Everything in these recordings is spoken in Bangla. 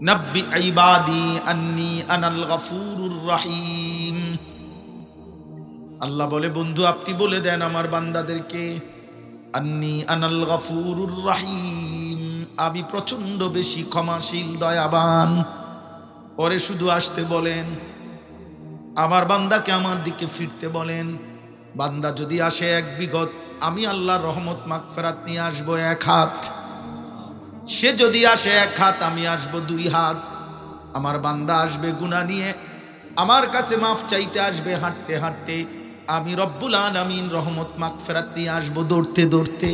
নাব্বি ইবাদি আন্নী আনাল গফুরুর রহিম। আল্লাহ বলে, বন্ধু আপনি বলে দেন আমার বান্দাদেরকে, আন্নী আনাল গফুরুর রহিম, আমি প্রচন্ড বেশি ক্ষমাশীল দয়াবান। পরে শুধু আসতে বলেন, আমার বান্দাকে আমার দিকে ফিরতে বলেন। বান্দা যদি আসে এক বিগত, আমি আল্লাহর রহমত মাগফিরাত নিয়ে আসবো এক হাত। সে যদি আসে এক হাত, আমি আসবো দুই হাত। আমার বান্দা আসবে গুনাহ নিয়ে, আমার কাছে মাফ চাইতে আসবে হাঁটতে হাঁটতে। আমি রব্বুল আলামিন রহমত মাগফিরাত নিয়ে আসবো দৌড়তে দৌড়তে।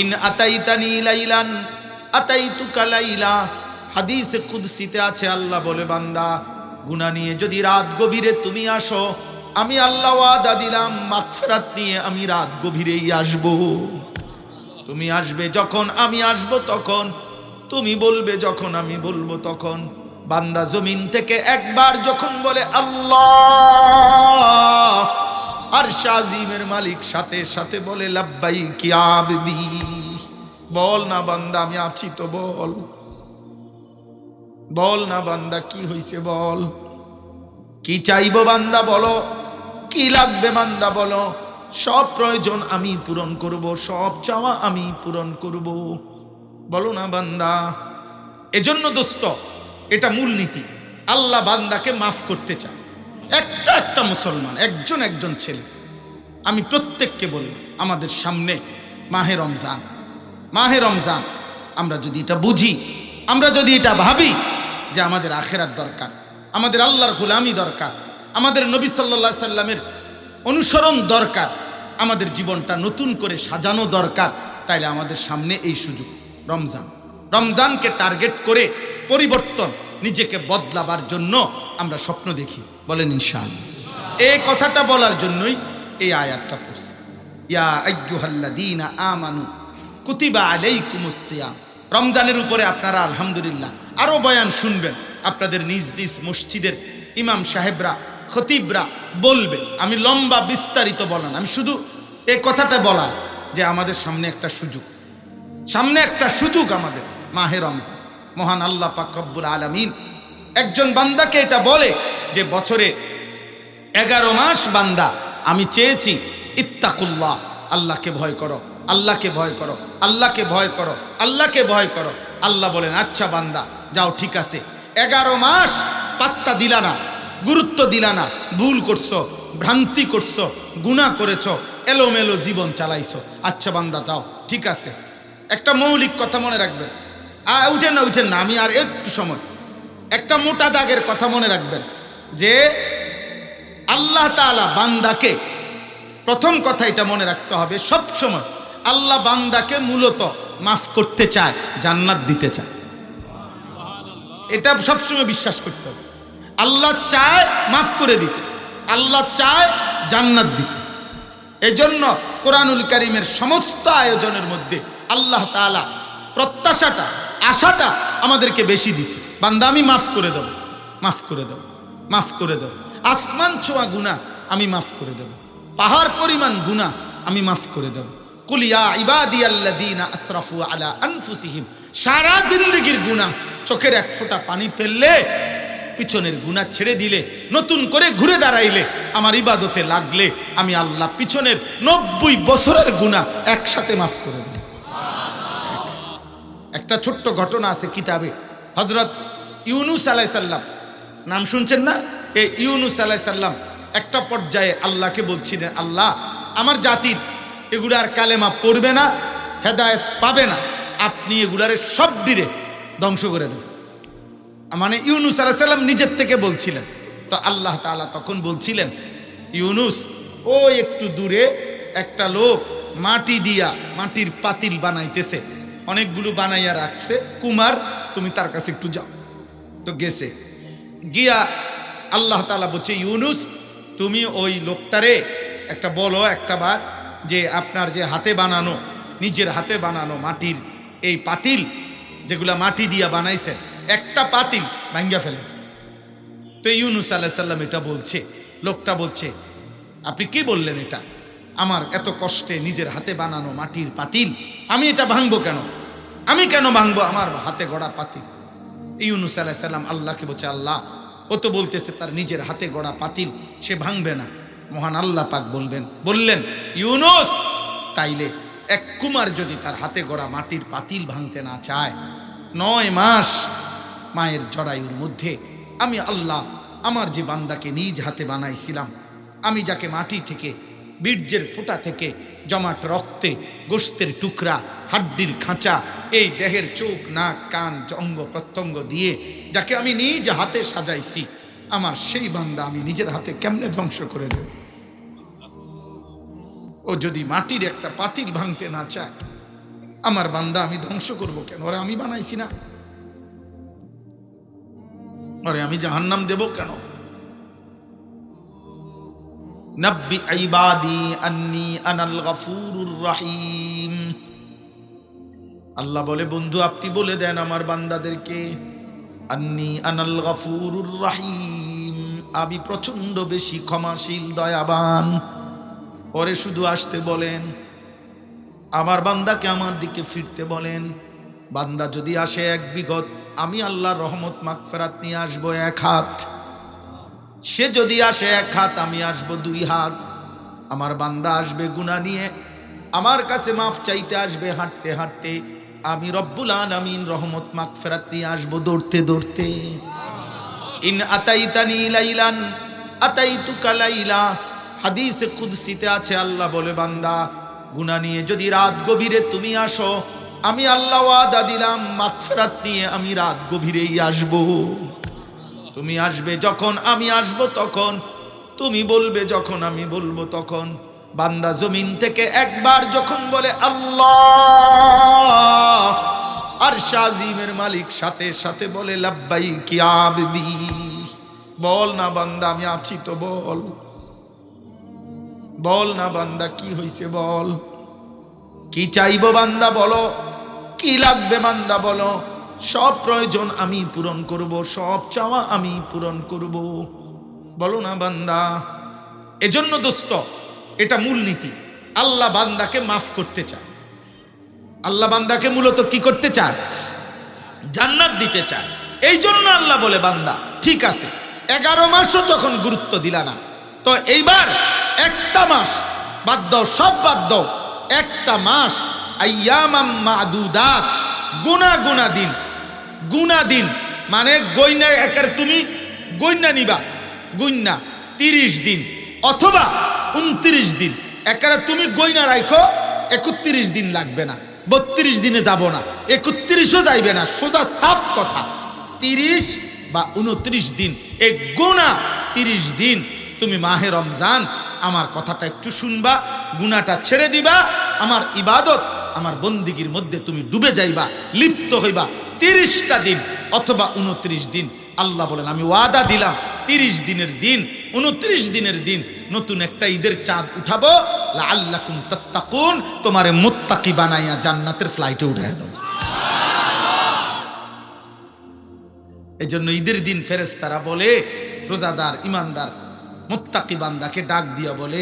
ইন আতাইতানি লাইলান আতাইতুকা লাইলা, হাদিসে কুদসিতে আছে, আল্লাহ বলে, বান্দা গুনাহ নিয়ে যদি রাত গভীরে তুমি আসো, আমি আল্লাহ ওয়াদা দিলাম মাগফিরাত নিয়ে আমি রাত গভীরেই আসবো। তুমি আসবে যখন আমি আসব তখন, তুমি বলবে যখন আমি বলবো তখন। বান্দা জমিন থেকে একবার যখন বলে আল্লাহ, আরশ আজিমের মালিক সাথে সাথে বলে লাব্বাইক ইয়া আবদি। বল না বান্দা আমি আছি তো, বল বল না বান্দা কি হইছে, বল কি চাইবো বান্দা বলো, কি লাগবে বান্দা বলো। সব প্রয়োজন আমি পূরণ করব, সব চাওয়া আমি পূরণ করব, বলো না বান্দা। এজন্য দোস্ত, এটা মূলনীতি, আল্লাহ বান্দাকে মাফ করতে চায়। একটা একটা মুসলমান, একজন একজন ছেলে, আমি প্রত্যেককে বললাম, আমাদের সামনে মাহে রমজান, মাহে রমজান। আমরা যদি এটা বুঝি, আমরা যদি এটা ভাবি যে আমাদের আখিরাত দরকার, আমাদের আল্লাহর গোলামি দরকার, আমাদের নবী সাল্লাল্লাহু আলাইহি সাল্লামের অনুসরণ দরকার, আমাদের জীবনটা নতুন করে সাজানো দরকার, তাইলে আমাদের সামনে এই সুযোগ রমজান। রমজানকে টার্গেট করে পরিবর্তন, নিজেকে বদলাবার জন্য আমরা স্বপ্ন দেখি, বলেন ইনশাআল্লাহ। এই কথাটা বলার জন্যই এই আয়াতটা পড়ছি, ইয়া আইয়ুহাল্লাযীনা আমানু কুতিবা আলাইকুমুস সিয়াম। রমজানের উপরে আপনারা আলহামদুলিল্লাহ আরো বয়ান শুনবেন, আপনাদের নিজ নিজ মসজিদের ইমাম সাহেবরা, খতিবরা বলবে। আমি লম্বা বিস্তারিত বলেন, আমি শুধু এই কথাটা বলা যে আমাদের সামনে একটা সুযোগ, সামনে একটা সুযোগ আমাদের মাহে রমজান। মহান আল্লাহ পাক রব্বুল আলামিন একজন বান্দাকে এটা বলে যে বছরে 11 মাস বান্দা আমি চেয়েছি ইত্তাকুল্লাহ, আল্লাহকে ভয় করো, আল্লাহকে ভয় করো, আল্লাহকে ভয় করো, আল্লাহকে ভয় করো। আল্লাহ বলেন, আচ্ছা বান্দা যাও, ঠিক আছে, 11 মাস পাত্তা দিলা না, গুরুত্ব দিলা না, ভুল করছো, ভ্রান্তি করছো, গুনাহ করেছো, এলোমেলো জীবন চালাইছো। আচ্ছা বান্দা যাও, ঠিক আছে। একটা মৌলিক কথা মনে রাখবেন, উঠেন না উঠেন না, আমি আর একটু সময়, একটা মোটা দাগের কথা মনে রাখবেন যে আল্লাহ তাআলা বান্দাকে, প্রথম কথা এটা মনে রাখতে হবে সব সময়, আল্লাহ বান্দাকে মূলত মাফ করতে চায়, জান্নাত দিতে চায়। এটা সবসময় বিশ্বাস করতে হবে। আল্লাহ চায় মাফ করে দিতে, আল্লাহ চায় জান্নাত দিতে। এজন্য কোরআনুল কারীমের সমস্ত আয়োজনের মধ্যে আল্লাহ তাআলা প্রত্যাশাটা, আশাটা আমাদেরকে বেশি দিছে, বান্দা আমি মাফ করে দেব, মাফ করে দেব, মাফ করে দেব। আসমান ছোঁয়া গুনাহ আমি মাফ করে দেব, পাহাড় পরিমাণ গুনাহ আমি মাফ করে দেব। কুল ইয়া ইবাদিয়াল্লাযীনা আসরাফু আলা আনফুসিহিম, সারা জিন্দেগির গুনাহ, চোখের এক ফোঁটা পানি ফেললে, পিছনের গুনাহ ছেড়ে দিলে, নতুন করে ঘুরে দাঁড়াইলে, আমার ইবাদতে লাগলে, আমি আল্লাহ পিছনের 90 বছরের গুনাহ একসাথে মাফ করে দেব। একটা ছোট্ট ঘটনা আছে কিতাবে, হযরত ইউনুস আলাইহিস সালাম, নাম শুনছেন না? এই ইউনুস আলাইহিস সালাম একটা পর্যায়ে আল্লাহকে বলছিলেন, আল্লাহ আমার জাতির এগুলার কালেমা পড়বে না, হেদায়েত পাবে না, আপনি এগুলারে সব দিরে ধ্বংস করে দেন। মানে ইউনুস আলাইহিস সালাম নিজের থেকে বলছিলেন। তো আল্লাহ তাআলা তখন বলছিলেন, ইউনুস ও একটু দূরে একটা লোক মাটি দিয়া মাটির পাতিল বানাইতেছে, অনেকগুলো বানাইয়া রাখছে, কুমার তুমি তার কাছে একটু যাও। তো গেছে, গিয়া আল্লাহ তাআলা বলছে, ইউনুস তুমি ওই লোকটারে একটা বলো একটা বার যে আপনার যে হাতে বানানো, নিজের হাতে বানানো মাটির এই পাতিল, যেগুলা মাটি দিয়া বানাইছেন, একটা পাতিল ভাঙ্গা ফেলেন। তো ইউনুস আলাইহিস সালাম এটা বলছে, লোকটা বলছে, আপনি কি বললেন? এটা আমার এত কষ্টে নিজের হাতে বানানো মাটির পাতিল, আমি এটা ভাঙবো কেন? আমি কেন ভাঙবো আমার হাতে গড়া পাতিল? ইউনূস আলাইহিস সালাম আল্লাহকে বলছে, আল্লাহ ও তো বলতেছে তার নিজের হাতে গড়া পাতিল সে ভাঙবে না। মহান আল্লাহ পাক বললেন, ইউনূস, তাইলে এক কুমার যদি তার হাতে গড়া মাটির পাতিল ভাঙতে না চায়, 9 মাস মায়ের জরায়ুর মধ্যে আমি আল্লাহ আমার যে বান্দাকে নিজ হাতে বানাইছিলাম, আমি যাকে মাটি থেকে, বীর্যের ফোঁটা থেকে, জমাট রক্তে, গোশতের টুকরা, হাড্ডির খাঁচা, এই দেহের চোখ, নাক, কান, অঙ্গ প্রত্যঙ্গ দিয়ে যাকে আমি নিজ হাতে সাজাইছি, আমার সেই বান্দা আমি নিজের হাতে কেমনে ধ্বংস করে দেব? ও যদি মাটির একটা পাতিল ভাঙতে না চায়, আমার বান্দা আমি ধ্বংস করব কেন? ওরে আমি বানাইছি না, ওরে আমি জাহান্নাম দেব কেন? নব্বি ইবাদি আন্নী আনাল গফুরুর রহিম। আল্লাহ বলে, বন্ধু আপনি বলে দেন আমার বান্দাদেরকে, আন্নী আনাল গফুরুর রহিম, আমি প্রচন্ড বেশি ক্ষমাশীল, দয়াবান। পরে শুধু আসতে বলেন, আমার বান্দাকে আমার দিকে ফিরতে বলেন। বান্দা যদি আসে 1 বিঘত, আমি আল্লাহর রহমত মাগফিরাত নিয়ে আসবো 1 হাত। সে যদি আসে 1 হাত, আমি আসবো 2 হাত। আমার বান্দা আসবে গুনাহ নিয়ে, আমার কাছে মাফ চাইতে আসবে হাঁটতে হাঁটতে, আমি রব্বুল আলামিন রহমত মাগফিরাত নিয়ে আসবো দৌড়তে দৌড়তে। ইন আতাইতানি লাইলান আতাইতুকা লাইলা, হাদিসে কুদসিতে আছে, আল্লাহ বলে, বান্দা গুনাহ নিয়ে যদি রাত গভীরে তুমি আসো, আমি আল্লাহ ওয়াদা দিলাম মাগফিরাত নিয়ে আমি রাত গভীরেই আসবো। তুমি আসবে যখন আমি আসবো তখন, তুমি বলবে যখন আমি বলবো তখন। বান্দা জমিন থেকে একবার যখন বলে আল্লাহ, আরশ আজিমের মালিক সাথে সাথে বলে লাব্বাইক ইয়া আবদি। বল না বান্দা আমি আছি তো, বল না বান্দা কি হইছে, বল কি চাইবো বান্দা বলো, কি লাগবে বান্দা বলো, সব প্রয়োজন আমি পূরণ করব, সব চাওয়া আমি পূরণ করব। বলো না বান্দা। এজন্য দোস্ত, এটা মূলনীতি। আল্লাহ বান্দাকে মাফ করতে চায়। আল্লাহ বান্দাকে মূলত কি করতে চায়? জান্নাত দিতে চায়। এই জন্য আল্লাহ বলে, বান্দা ঠিক আছে 11 মাসও যখন গুরুত্ব দিলা না, তো এইবার একটা মাস বাদ দাও, সব বাদ দাও, একটা মাস আইয়ামাম মাদুদাত, গুনা দিন মানে গইনা, একার তুমি গইনা নিবা, গইনা 30 দিন অথবা 29 দিন, একারে তুমি গইনা রাখো, 31 দিন লাগবে না, 32 দিনে যাব না, 31ও যাইবে না, সোজা সাফ কথা 30 বা 29 দিন। এই গুনাহ 30 দিন তুমি মাহে রমজান আমার কথাটা একটু শুনবা, গুনাহটা ছেড়ে দিবা, আমার ইবাদত, আমার বন্দিগির মধ্যে তুমি ডুবে যাইবা, লিপ্ত হইবা 30টা দিন অথবা 29 দিন। আল্লাহ বলেন, আমি ওয়াদা দিলাম 30 দিনের দিন, 29 দিনের দিন নতুন একটা ঈদের চাঁদ উঠাবো, লাআল্লাকুম তাত্তাকুন, তোমারে মুত্তাকি বানাইয়া জান্নাতের ফ্লাইটে উঠাইয়া দাও। এই জন্য ঈদের দিন ফেরেশতারা বলে, রোজাদার ইমানদার মুত্তাকি বান্দাকে ডাক দিয়া বলে,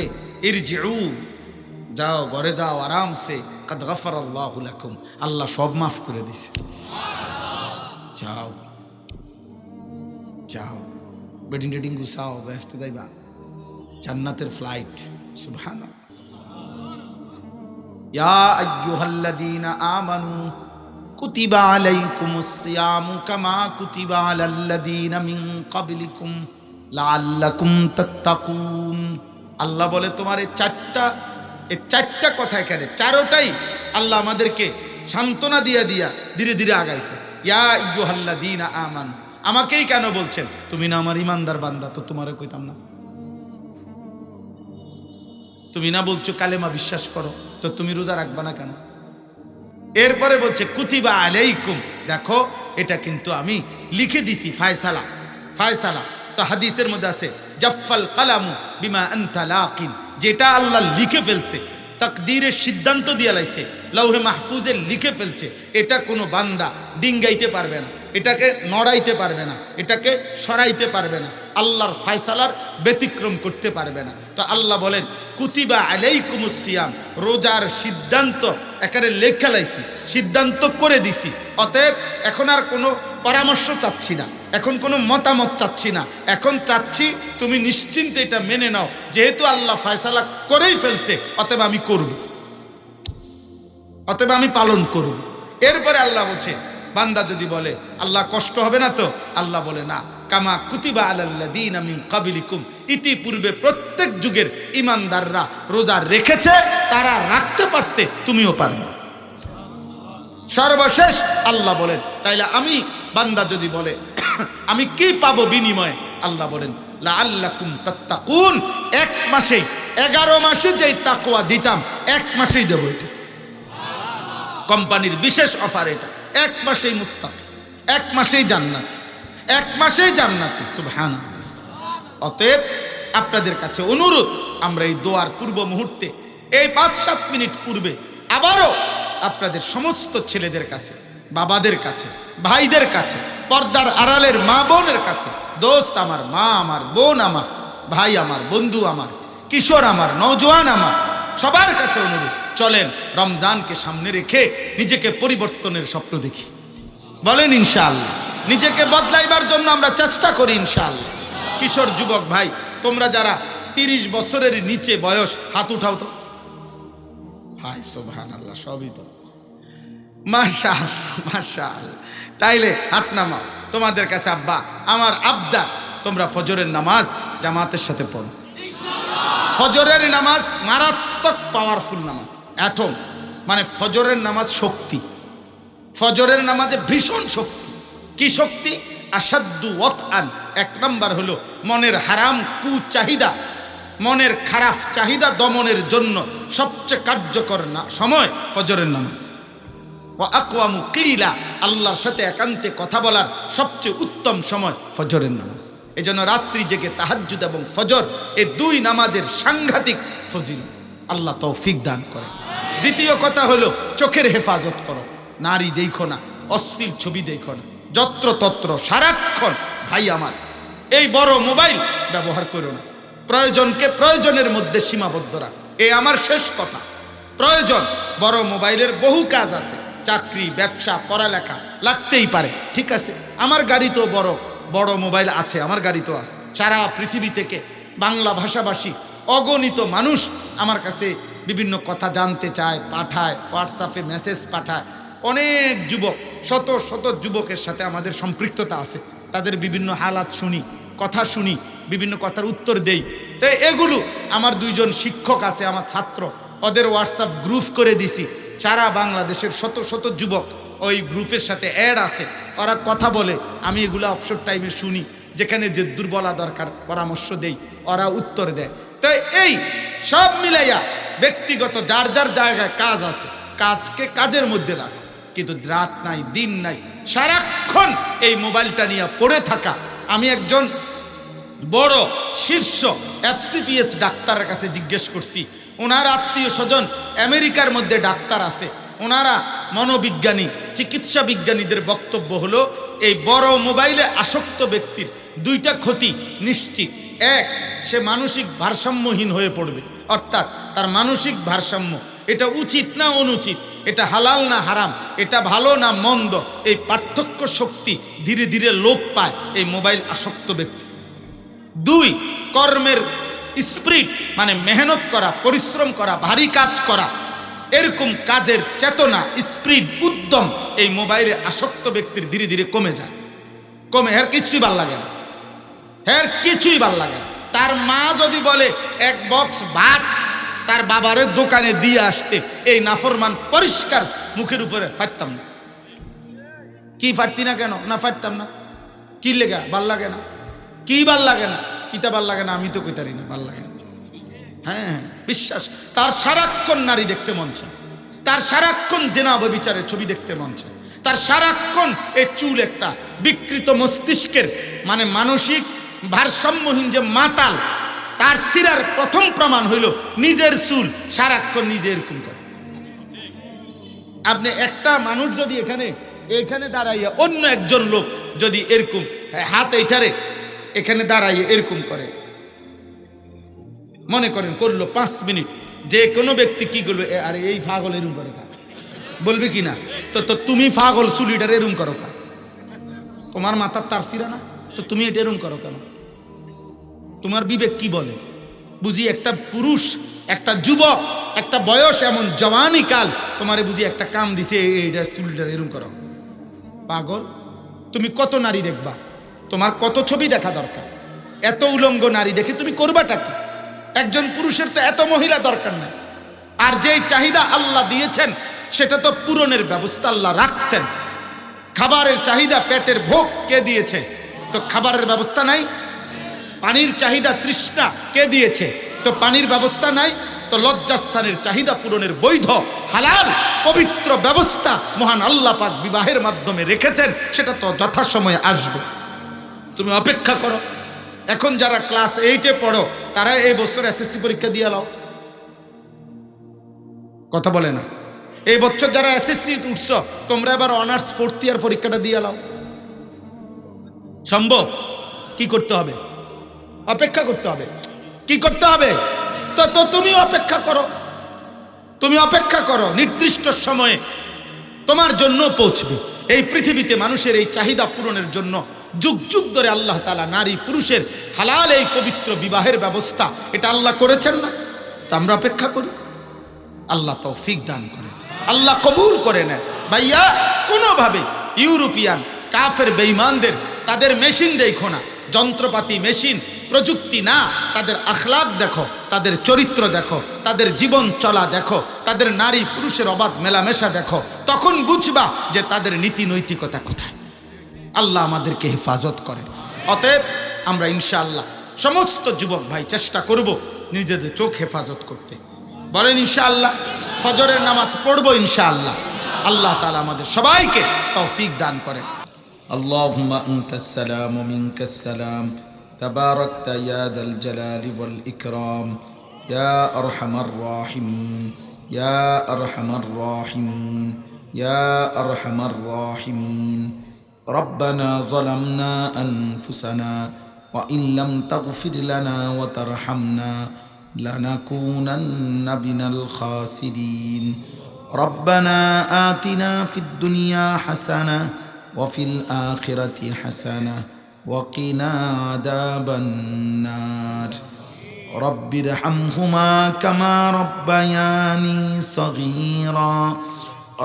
ইরজিউ, যাও ঘরে যাও আরামসে, কাদ গাফারাল্লাহু লাকুম, আল্লাহ সব মাফ করে দিছে, যাও যাও, বেডিং টেডিং গুছাও, ব্যস্ত যাইবা, জান্নাতের ফ্লাইট। সুবহানাল্লাহ। ইয়া আইয়ুহাল্লাযীনা আমানু কুতিবা আলাইকুমুস সিয়ামু কামা কুতিবা আলাল্লাযীনা মিন ক্বাবলিকুম লাআল্লাকুম তাত্তাকুন। আল্লাহ বলে, তোমার এই চারটা কথা, এখানে চারোটাই আল্লাহ আমাদেরকে সান্ত্বনা দিয়া ধীরে ধীরে আগাইছে। ইয়া আইয়ুহাল্লাযীনা আমানু, আমাকেই কেন বলছেন? তুমি না আমার ইমানদার বান্দা, তো তোমারে কইতাম না? তুমি না বলছো কালেমা বিশ্বাস করো, তো তুমি রোজা রাখবা না কেন? এরপরে বলছে কুতিবা আলাইকুম, দেখো এটা কিন্তু আমি লিখে দিছি, ফায়সালা। তো হাদিসের মধ্যে আছে জাফাল কালামু বিমা আনতা লাকিন, যেটা আল্লাহ লিখে ফেলছে, তাকদীরের সিদ্ধান্ত দিয়ে লাইছে, লৌহে মাহফুজে লিখে ফেলছে, এটা কোনো বান্দা ডিঙ্গাইতে পারবে না, এটাকে নড়াইতে পারবে না, এটাকে সরাইতে পারবে না, আল্লাহর ফায়সালার ব্যতিক্রম করতে পারবে না। তো আল্লাহ বলেন কুতিবা আলাইকুমুস সিয়াম, রোজার সিদ্ধান্ত এখানে লেখা লাইছি, সিদ্ধান্ত করে দিছি, অতএব এখন আর কোনো পরামর্শ চাচ্ছি না, এখন কোনো মতামত চাচ্ছি না, এখন চাচ্ছি তুমি নিশ্চিন্তে এটা মেনে নাও, যেহেতু আল্লাহ ফয়সালা করেই ফেলছে, অতএব আমি করব, অতএব আমি পালন করব। এরপরে আল্লাহ বলছে, বান্দা যদি বলে আল্লাহ কষ্ট হবে না তো, আল্লাহ বলে না, কামা কুতিবা আলাল্লাযীনা মিন ক্বাবলিকুম, ইতিপূর্বে প্রত্যেক যুগের ঈমানদাররা রোজা রেখেছে, তারা রাখতে পারছে, তুমিও পারবে। সর্বশেষ আল্লাহ বলেন, তাইলে আমি বান্দা যদি বলে আমি কি পাবো বিনিময়ে, আল্লাহ বলেন লাআল্লাকুম তাত্তাকুন, এক মাসেই 11 মাসে যেই তাকওয়া দিতাম 1 মাসেই দেবো। এটা কোম্পানির বিশেষ অফার, এটা 1 মাসেই মুত্তাকি, 1 মাসেই জান্নাতি, 1 মাসেই জান্নাতি। সুবহানাল্লাহ। অতএব আপনাদের কাছে অনুরোধ, আমরা এই দোয়ার পূর্ব মুহূর্তে এই 5-7 মিনিট পূর্বে আবারও আপনাদের সমস্ত ছেলেদের কাছে, বাবাদের কাছে, ভাইদের কাছে, পর্দার আড়ালের মা বোনের কাছে, দোস্ত আমার, মা আমার, বোন আমার, ভাই আমার, বন্ধু আমার, কিশোর আমার, নওজোয়ান আমার, সবার কাছে অনুরোধ, চলেন রমজানকে সামনে রেখে নিজেকে পরিবর্তনের স্বপ্ন দেখি। বলেন ইনশাআল্লাহ। নিজেকে বদলাইবার জন্য আমরা চেষ্টা করি ইনশাআল্লাহ। কিশোর যুবক ভাই, তোমরা যারা 30 বছরের নিচে বয়স, হাত উঠাও তো। হায় সুবহানাল্লাহ, সবই তো মাশাআল্লাহ, মাশাআল্লাহ। তাইলে হাত নামাও। তোমাদের কাছে আব্বা, আমার আবদার, তোমরা ফজরের নামাজ জামাতের সাথে পড়ো। ফজরের নামাজ মারাত্মক পাওয়ারফুল নামাজ, অ্যাটম, মানে ফজরের নামাজ শক্তি। ফজরের নামাজে ভীষণ শক্তি। কি শক্তি? আসাদ্দু ওয়াতআন, 1 নম্বর হলো মনের হারাম কুচাহিদা, মনের খারাপ চাহিদা দমনের জন্য সবচেয়ে কার্যকর সময় ফজরের নামাজ। ওয়া আকওয়ামু কিলা, আল্লাহর সাথে একান্তে কথা বলার সবচেয়ে উত্তম সময় ফজরের নামাজ। এজন্য রাত্রি জেগে তাহাজ্জুদ এবং ফজর, এই 2 নামাজের সাংঘাতিক ফজিলত, আল্লাহ তৌফিক দান করে। দ্বিতীয় কথা হলো চোখের হেফাজত করো। নারী দেখো না, অশ্লীল ছবি দেখো না, যত্রতত্র সারাক্ষণ। ভাই আমার, এই বড় মোবাইল ব্যবহার করো না। প্রয়োজনকে প্রয়োজনের মধ্যে সীমাবদ্ধ রাখ। এই আমার শেষ কথা। প্রয়োজন, বড় মোবাইলের বহু কাজ আছে, চাকরি, ব্যবসা, পড়ালেখা লাগতেই পারে, ঠিক আছে। আমার গাড়িতেও বড় বড় মোবাইল আছে, আমার গাড়িতেও আছে। সারা পৃথিবী থেকে বাংলা ভাষাভাষী অগণিত মানুষ আমার কাছে বিভিন্ন কথা জানতে চায়, পাঠায়, হোয়াটসঅ্যাপে মেসেজ পাঠায়। অনেক যুবক, শত শত যুবকের সাথে আমাদের সম্পৃক্ততা আছে। তাদের বিভিন্ন হালাত শুনি, কথা শুনি, বিভিন্ন কথার উত্তর দেই। তো এগুলো আমার 2 জন শিক্ষক আছে, আমার ছাত্র, ওদের হোয়াটসঅ্যাপ গ্রুপ করে দিছি। সারা বাংলাদেশের শত শত যুবক ওই গ্রুপের সাথে অ্যাড আছে। ওরা কথা বলে, আমি এগুলো অবসর টাইমে শুনি। যেখানে যে দুর্বলা দরকার পরামর্শ দেই, ওরা উত্তর দেয়। তো এই সব মিলাইয়া ব্যক্তিগত যার যার জায়গায় কাজ আছে, কাজকে কাজের মধ্যে রাখ, কিন্তু রাত নাই, দিন নাই, সারাক্ষণ এই মোবাইলটা নিয়ে পড়ে থাকা। আমি একজন বড় শীর্ষ FCPS ডাক্তারের কাছে জিজ্ঞেস করছি, ওনার আত্মীয় স্বজন আমেরিকার মধ্যে ডাক্তার আছে, ওনারা মনোবিজ্ঞানী, চিকিৎসা বিজ্ঞানীদের বক্তব্য হলো এই বড় মোবাইলে আসক্ত ব্যক্তির 2টা ক্ষতি নিশ্চিত। 1, সে মানসিক ভারসাম্যহীন হয়ে পড়বে, অর্থাৎ তার মানসিক ভারসাম্য, এটা উচিত না অনুচিত, এটা হালাল না হারাম, এটা ভালো না মন্দ, এই পার্থক্য শক্তি ধীরে ধীরে লোপ পায় এই মোবাইল আসক্ত ব্যক্তি। 2, কর্মের স্পিরিট, মানে মেহনত করা, পরিশ্রম করা, ভারী কাজ করা, এরকম কাজের চেতনা, স্পিরিট, উদ্যম এই মোবাইলে আসক্ত ব্যক্তির ধীরে ধীরে কমে যায়। কমে, এর কিছুই ভাল লাগে না, এর কিছুই ভাল লাগে না। তার মা যদি বলে 1 বক্স ভাত তার বাবারের দোকানে দিয়ে আসতে, এই নাফরমান পরিষ্কার মুখের উপরে ফাটতাম না। কি ফাটতি না কেন? না ফাটতাম না। কি লেগা? ভাল লাগে না। কি ভাল লাগে না? কিতা ভাল লাগে না? আমি তো কইতারি না, ভাল লাগে না। হ্যাঁ, বিশ্বাস। তার সারাক্ষণ নারী দেখতে মন চায়, তার সারাক্ষণ জেনা ব্যভিচারের ছবি দেখতে মন চায়, তার সারাক্ষণ এই চুল একটা বিকৃত মস্তিষ্কের, মানে মানসিক ভারসাম্যহীন যে মাতাল, তার সিরার প্রথম প্রমাণ হইল নিজের চুল সারাক্ষণ নিজে এরকম করে। আপনি একটা মানুষ যদি এখানে দাঁড়াইয়া অন্য একজন লোক যদি এরকম হাত এইটারে এখানে দাঁড়াইয়ে এরকম করে, মনে করেন করলো 5 মিনিট, যে কোনো ব্যক্তি কি করবে? আরে এই পাগল এরকম করে কা, বলবে কি না? তো তুমি পাগল, চুলিটার এরকম করো কা। তোমার মাথার তার ছিঁড়া না, তো তুমি এটা এরম করো কেন? তোমার বিবেক কি বলে? বুঝি একটা পুরুষ, একটা যুবক, একটা বয়স, এমন জওয়ানি কাল, তোমারে বুঝি একটা কাম দিছে এইটা চুলটা এরম করো? পাগল! তুমি কত নারী দেখবা, তোমার কত ছবি দেখা দরকার? এত উলঙ্গ নারী দেখে তুমি করবাটা কি? একজন পুরুষের তো এত মহিলা দরকার নাই। আর যেই চাহিদা আল্লাহ দিয়েছেন সেটা তো পূরণের ব্যবস্থা আল্লাহ রাখছেন। খাবারের চাহিদা, পেটের ভোগ কে দিয়েছে? তো খাবারের ব্যবস্থা নাই। পানির চাহিদা, তৃষ্ণা কে দিয়েছে? তো পানির ব্যবস্থা নাই। তো লজ্জাস্থানের চাহিদা পূরণের বৈধ হালাল পবিত্র ব্যবস্থা মহান আল্লাহ পাক বিবাহের মাধ্যমে রেখেছেন, সেটা তো যথাসময়ে আসবে। তুমি অপেক্ষা করো। এখন যারা ক্লাস 8-এ পড়ো তারা এই বছর এসএসসি পরীক্ষা দিয়ে লাও। কথা বলে না? এই বছর যারা এসএসসি উঠছ তোমরা এবার অনার্স 4th ইয়ার পরীক্ষাটা দিয়ে লাও। সম্ভব? কি করতে হবে? অপেক্ষা করতে হবে। কি করতে হবে? তো তুমি অপেক্ষা করো। তুমি অপেক্ষা করো, নির্দিষ্ট সময়ে তোমার জন্য পৌঁছবে। এই পৃথিবীতে মানুষের এই চাহিদা পূরণের জন্য যুগ যুগ ধরে আল্লাহ তাআলা নারী পুরুষের হালাল এই পবিত্র বিবাহের ব্যবস্থা এটা আল্লাহ করেছেন না? তা আমরা অপেক্ষা করি। আল্লাহ তৌফিক দান করেন, আল্লাহ কবুল করে নেন। ভাইয়া, কোনোভাবে ইউরোপিয়ান কাফের বেঈমানদের তাদের মেশিন দেখো না, যন্ত্রপাতি, মেশিন, প্রযুক্তি না, তাদের আখলাক দেখো, তাদের চরিত্র দেখো, তাদের জীবন চলা দেখো, তাদের নারী পুরুষের অবাধ মেলামেশা দেখো, তখন বুঝবা যে তাদের নীতি নৈতিকতা কোথায়। আল্লাহ আমাদেরকে হেফাজত করে। অতএব আমরা ইনশাআল্লাহ সমস্ত যুবক ভাই চেষ্টা করব নিজেদের চোখ হেফাজত করতে। বলেন ইনশাআল্লাহ। ফজরের নামাজ পড়বো ইনশাআল্লাহ। আল্লাহ তাআলা আমাদের সবাইকে তৌফিক দান করেন। আল্লাহুম্মা আনতাস সালাম ওয়া মিনকাস সালাম, তাবারাকতা ইয়া যাল জালালি ওয়াল ইকরাম, ইয়া আরহামার রাহিমিন, ইয়া আরহামার রাহিমিন, ইয়া আরহামার রাহিমিন। রব্বানা যালামনা আনফুসানা ওয়া ইন লাম তাগফির লানা ওয়া তারহামনা লানাকুনান্না মিনাল খাসিরিন। রব্বানা আতিনা ফিদ দুনিয়া হাসানাহ ওয়া ফিল আখিরাতি হাসানাহ ওয়া কিনা আযাবান নার। রব্বিরহামহুমা কামা রব্বায়ানি সগীরা।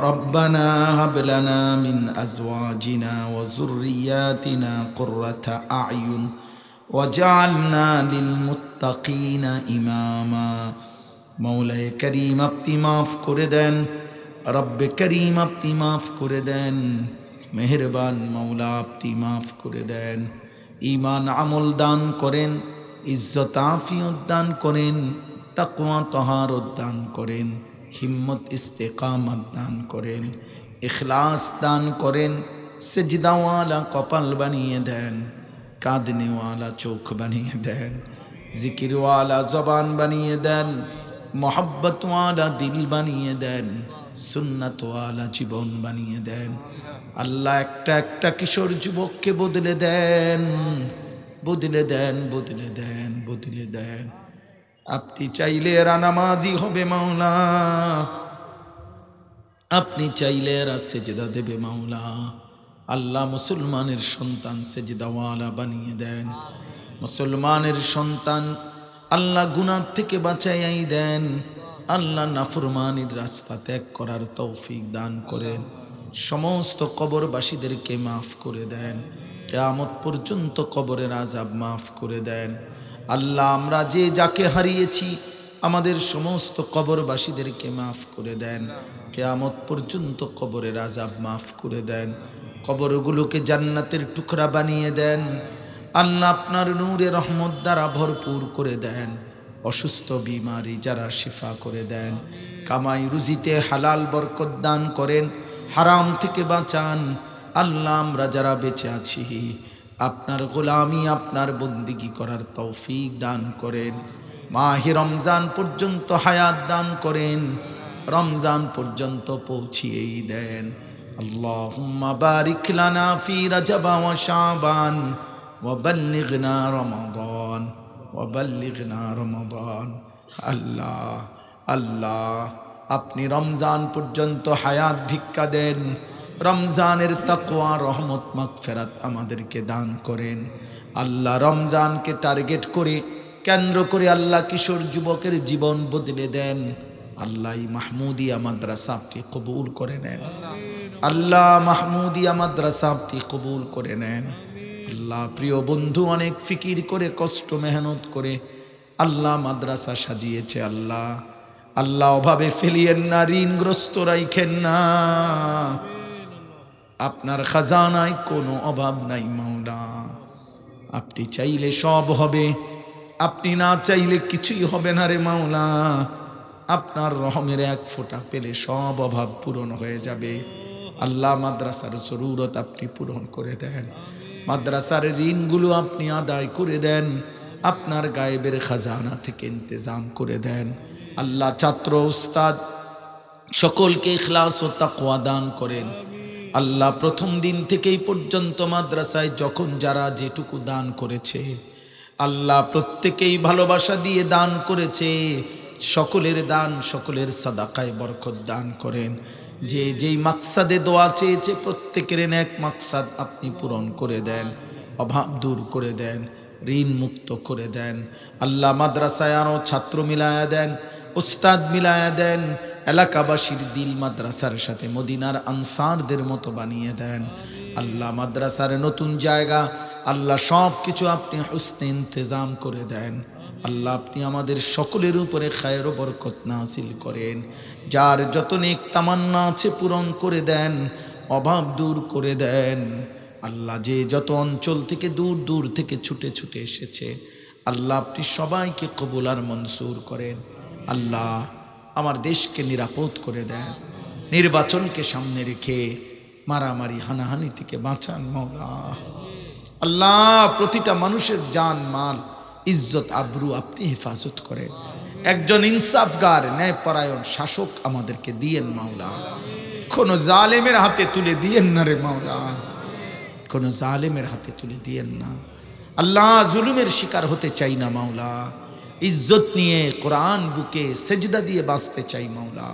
রব্বানা হাব লানা মিন আজওয়াজিনা ওয়া যুররিয়াতিনা কুররাতা আ'য়ুন ওয়াজআলনা লিল মুত্তাকিনা ইমামা। মৌলায়ে করিম আপনি মাফ করে দেন, রব্বে করিম আপনি মাফ করে দেন, মেহেরবান মৌলা আপনি মাফ করে দেন। ঈমান আমল দান করেন, ইজ্জত আফিয়ত দান করেন, তাকওয়া তাহারত দান করেন, হিম্মত ইস্তেকামত দান করেন, ইখলাস দান করেন, সেজদাওয়ালা কপাল বানিয়ে দেন, কাঁদনেওয়ালা চোখ বানিয়ে দেন, জিকিরওয়ালা জবান বানিয়ে দেন, মোহাব্বতওয়ালা দিল বানিয়ে দেন, সুন্নতওয়ালা জীবন বানিয়ে দেন। আল্লাহ একটা একটা কিশোর যুবককে বদলে দেন, বদলে দেন, বদলে দেন, বদলে দেন। আপনি চাইলে এরা নামাজি হবে মাওলা, আপনি চাইলে এরা সেজদা দেবে মাওলা। আল্লাহ মুসলমানের সন্তান সেজদাওয়ালা বানিয়ে দেন, মুসলমানের সন্তান আল্লাহ গুনাহ থেকে বাঁচাইয়াই দেন। আল্লাহ নাফরমানির রাস্তা ত্যাগ করার তৌফিক দান করেন। সমস্ত কবরবাসীদেরকে মাফ করে দেন, কিয়ামত পর্যন্ত কবরের আযাব মাফ করে দেন। আল্লাহ আমরা যে যাকে হারিয়েছি আমাদের সমস্ত কবরবাসীদেরকে মাফ করে দেন, কিয়ামত পর্যন্ত কবরের আযাব মাফ করে দেন। কবরগুলোকে জান্নাতের টুকরা বানিয়ে দেন। আল্লাহ আপনার নূরে রহমত দ্বারা ভরপুর করে দেন। অসুস্থ বিমারি যারা শিফা করে দেন। কামাই রুজিতে হালাল বরকত দান করেন, হারাম থেকে বাঁচান। আল্লাহ আমরা যারা বেঁচে আছি আপনার গোলামি, আপনার বন্দিগি করার তৌফিক দান করেন। মাহে রমজান পর্যন্ত হায়াত দান করেন, রমজান পর্যন্ত পৌঁছিয়েই দেন। আল্লাহুম্মা বারিক লানা ফি রজব ওয়া শাবান ওয়া বাল্লিগনা রমাদান, ওয়া বাল্লিগনা রমাদান। আল্লাহ আল্লাহ আপনি রমজান পর্যন্ত হায়াত ভিক্ষা দেন, রমজানের তাকওয়া, রহমত, মাগফিরাত আমাদেরকে দান করেন। আল্লাহ রমজানকে টার্গেট করে, কেন্দ্র করে আল্লাহ কিশোর যুবকের জীবন বদলে দেন। আল্লাহ মাহমুদিয়া মাদ্রাসাটি কবুল করে নেন। আল্লাহ মাহমুদিয়া মাদ্রাসাটি কবুল করে নেন। আল্লাহ প্রিয় বন্ধু অনেক ফিকির করে, কষ্ট মেহনত করে আল্লাহ মাদ্রাসা সাজিয়েছে। আল্লাহ আল্লাহ অভাবে ফেলিয়েন না, ঋণগ্রস্ত রাইখেন না। আপনার খাজানায় কোনো অভাব নাই মাওলা। আপনি চাইলে সব হবে, আপনি না চাইলে কিছুই হবে না রে মাওলা। আপনার রহমের এক ফোঁটা পেলে সব অভাব পূরণ হয়ে যাবে। আল্লাহ মাদ্রাসার জরুরত আপনি পূরণ করে দেন। মাদ্রাসার ঋণগুলো আপনি আদায় করে দেন। আপনার গায়েবের খাজানা থেকে ইন্তজাম করে দেন। আল্লাহ ছাত্র উস্তাদ সকলকে ইখলাস ও তাকওয়া দান করেন। আল্লাহ প্রথম দিন থেকেই পর্যন্ত মাদ্রাসায় যখন যারা যেটুকু দান করেছে, আল্লাহ প্রত্যেকেই ভালোবাসা দিয়ে দান করেছে। সকলের দান, সকলের সাদাকায় বরকত দান করেন। যে যেই মাকসাদে দোয়া চেয়েছে প্রত্যেকের নেক মাকসাদ আপনি পূরণ করে দেন, অভাব দূর করে দেন, ঋণ মুক্ত করে দেন। আল্লাহ মাদ্রাসায় আরও ছাত্র মিলায়া দেন, উস্তাদ মিলায়া দেন। এলাকাবাসীর দিল মাদ্রাসার সাথে মদিনার আনসারদের মতো বানিয়ে দেন। আল্লাহ মাদ্রাসার নতুন জায়গা, আল্লাহ সব কিছু আপনি হুসনে ইন্তজাম করে দেন। আল্লাহ আপনি আমাদের সকলের উপরে খায়ের ও বরকত নাযিল করেন। যার যত নেক তামান্না আছে পূরণ করে দেন, অভাব দূর করে দেন। আল্লাহ যে যত অঞ্চল থেকে দূর দূর থেকে ছুটে ছুটে এসেছে, আল্লাহ আপনি সবাইকে কবুল আর মনসুর করেন। আল্লাহ আমার দেশকে নিরাপদ করে দেন। নির্বাচনকে সামনে রেখে মারামারি হানাহানি থেকে বাঁচান মাওলা। আল্লাহ প্রতিটা মানুষের জান মাল ইজ্জত আবরু আপনি হেফাজত করেন। একজন ইনসাফগার ন্যায়পরায়ণ শাসক আমাদেরকে দিয়েন মাওলা। কোনো জালেমের হাতে তুলে দিয়েন না রে মাওলা, কোনো জালেমের হাতে তুলে দিয়েন না। আল্লাহ জুলুমের শিকার হতে চাই না মাওলা। ইজ্জত নিয়ে কোরআন বুকে সেজদা দিয়ে বাঁচতে চাই মাওলা।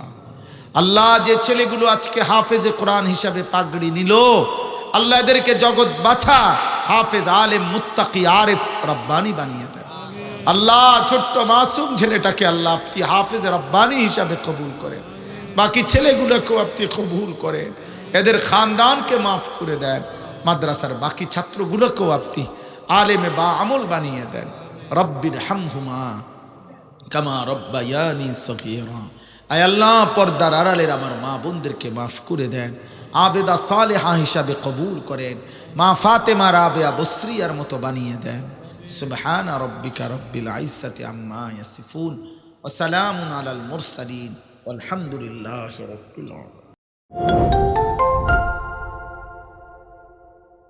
আল্লাহ যে ছেলেগুলো আজকে হাফেজে কোরআন হিসাবে পাগড়ি নিল, আল্লাহ এদেরকে জগৎ বাছা হাফেজ, আলেম, মুত্তাকি, আরিফ, রব্বানি বানিয়ে দেন। আল্লাহ ছোট্ট মাসুম ছেলেটাকে আল্লাহ আপনি হাফেজ রব্বানি হিসাবে কবুল করেন। বাকি ছেলেগুলোকেও আপনি কবুল করেন। এদের খানদানকে মাফ করে দেন। মাদ্রাসার বাকি ছাত্রগুলোকেও আপনি আলেমে বা আমল বানিয়ে দেন। রব্বির হামহুমা কামা রব্বায়ানি সগীরা। আয় আল্লাহ পর্দার আড়ালের আমার মা বোনদেরকে মাফ করে দেন, আবেদা সালেহা হিসাবে কবুল করেন। মা ফাতেমা রাবেয়া বসরিয়ার মতো বানিয়ে দেন। সুবহান রব্বিকা রব্বিল ইজ্জাতি আম্মা ইয়াসিফুন ওয়া সালামুন আলাল মুরসালিন ওয়ালহামদুলিল্লাহি রাব্বিল আলামিন।